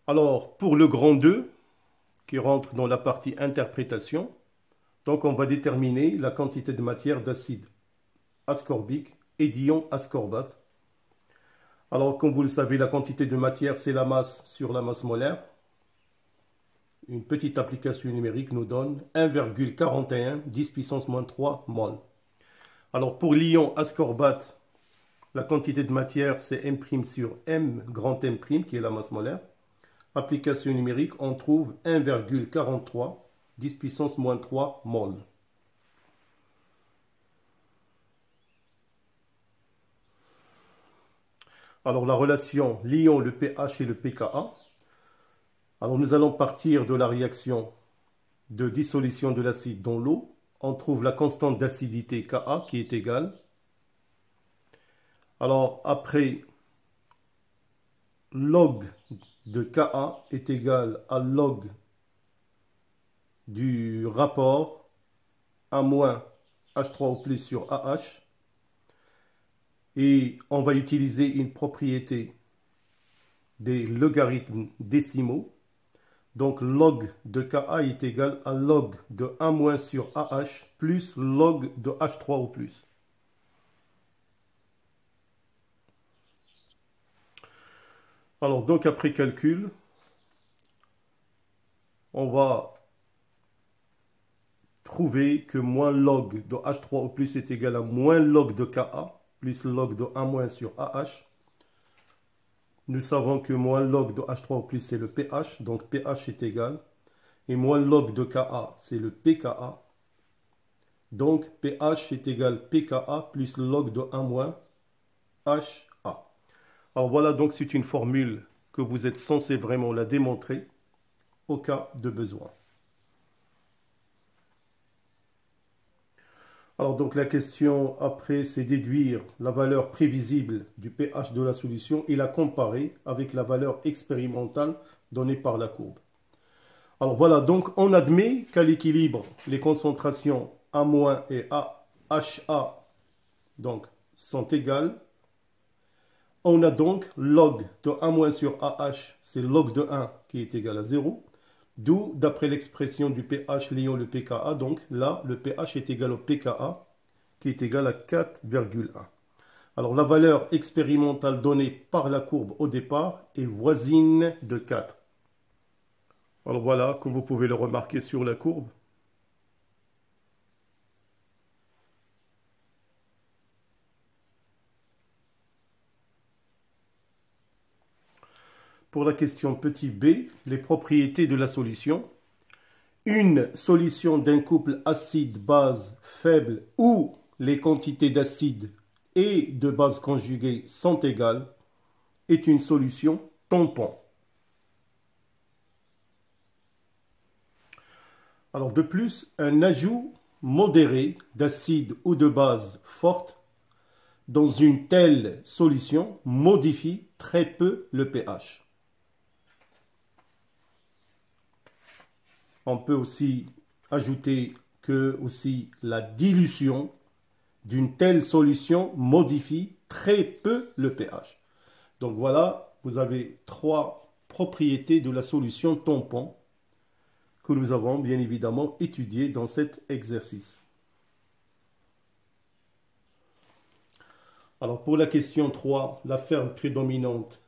Alors, pour le grand 2, qui rentre dans la partie interprétation, donc on va déterminer la quantité de matière d'acide ascorbique et d'ion ascorbate. Alors, comme vous le savez, la quantité de matière, c'est la masse sur la masse molaire. Une petite application numérique nous donne 1,41 10 puissance moins 3 mol. Alors, pour l'ion ascorbate, la quantité de matière, c'est M' sur M, grand M', qui est la masse molaire. Application numérique, on trouve 1,43 10 puissance moins 3 mol. Alors la relation l'ion, le pH et le pKa. Alors nous allons partir de la réaction de dissolution de l'acide dans l'eau. On trouve la constante d'acidité Ka qui est égale. Alors après, log de Ka est égal à log du rapport A- H3O+ sur AH. Et on va utiliser une propriété des logarithmes décimaux. Donc log de Ka est égal à log de A- sur AH plus log de H3O+. Alors donc après calcul, on va trouver que moins log de H3O+ est égal à moins log de Ka plus log de A- sur AH. Nous savons que moins log de H3O+, c'est le pH, donc pH est égal. Et moins log de Ka, c'est le pKa. Donc pH est égal pKa plus log de A- HA. Alors voilà, donc c'est une formule que vous êtes censé vraiment la démontrer au cas de besoin. Alors donc la question après, c'est déduire la valeur prévisible du pH de la solution et la comparer avec la valeur expérimentale donnée par la courbe. Alors voilà, donc on admet qu'à l'équilibre, les concentrations A- et HA donc, sont égales. On a donc log de A- sur AH, c'est log de 1 qui est égal à 0. D'où, d'après l'expression du pH liant le pKa, donc là, le pH est égal au pKa, qui est égal à 4,1. Alors la valeur expérimentale donnée par la courbe au départ est voisine de 4. Alors voilà, comme vous pouvez le remarquer sur la courbe. Pour la question petit b, les propriétés de la solution. Une solution d'un couple acide-base faible où les quantités d'acide et de base conjuguée sont égales est une solution tampon. Alors de plus, un ajout modéré d'acide ou de base forte dans une telle solution modifie très peu le pH. On peut aussi ajouter que aussi la dilution d'une telle solution modifie très peu le pH. Donc voilà, vous avez 3 propriétés de la solution tampon que nous avons bien évidemment étudiées dans cet exercice. Alors pour la question 3, la ferme prédominante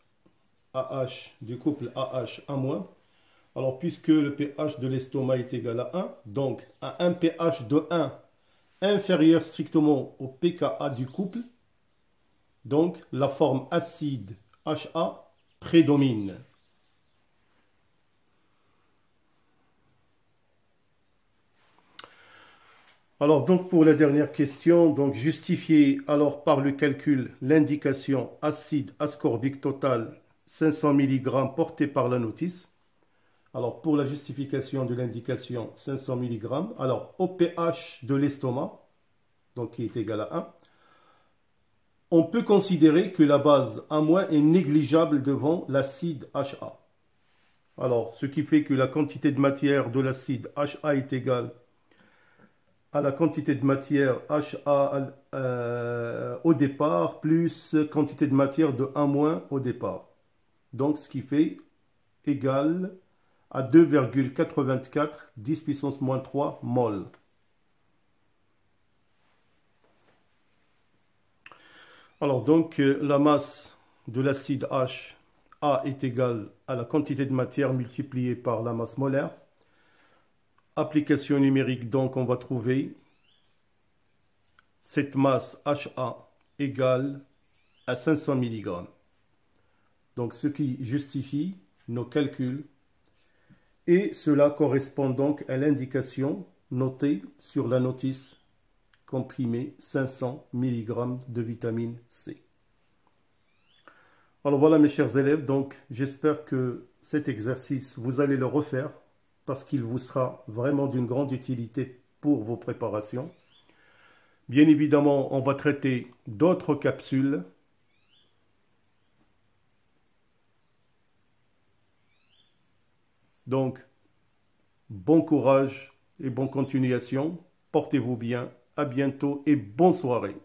AH du couple AH-A-. Alors puisque le pH de l'estomac est égal à 1, donc à un pH de 1 inférieur strictement au pKa du couple, donc la forme acide HA prédomine. Alors donc pour la dernière question, donc justifier alors par le calcul l'indication acide ascorbique total 500 mg portée par la notice. Alors pour la justification de l'indication 500 mg, alors au pH de l'estomac, donc qui est égal à 1, on peut considérer que la base A- est négligeable devant l'acide HA. Alors ce qui fait que la quantité de matière de l'acide HA est égale à la quantité de matière HA au départ plus quantité de matière de A- au départ. Donc ce qui fait égale à 2,84 10 puissance moins 3 mol. Alors donc la masse de l'acide H A est égale à la quantité de matière multipliée par la masse molaire. Application numérique, donc on va trouver cette masse HA égale à 500 mg. Donc ce qui justifie nos calculs, et cela correspond donc à l'indication notée sur la notice comprimée 500 mg de vitamine C. Alors voilà mes chers élèves, donc j'espère que cet exercice vous allez le refaire parce qu'il vous sera vraiment d'une grande utilité pour vos préparations. Bien évidemment, on va traiter d'autres capsules. Donc, bon courage et bonne continuation. Portez-vous bien. À bientôt et bonne soirée.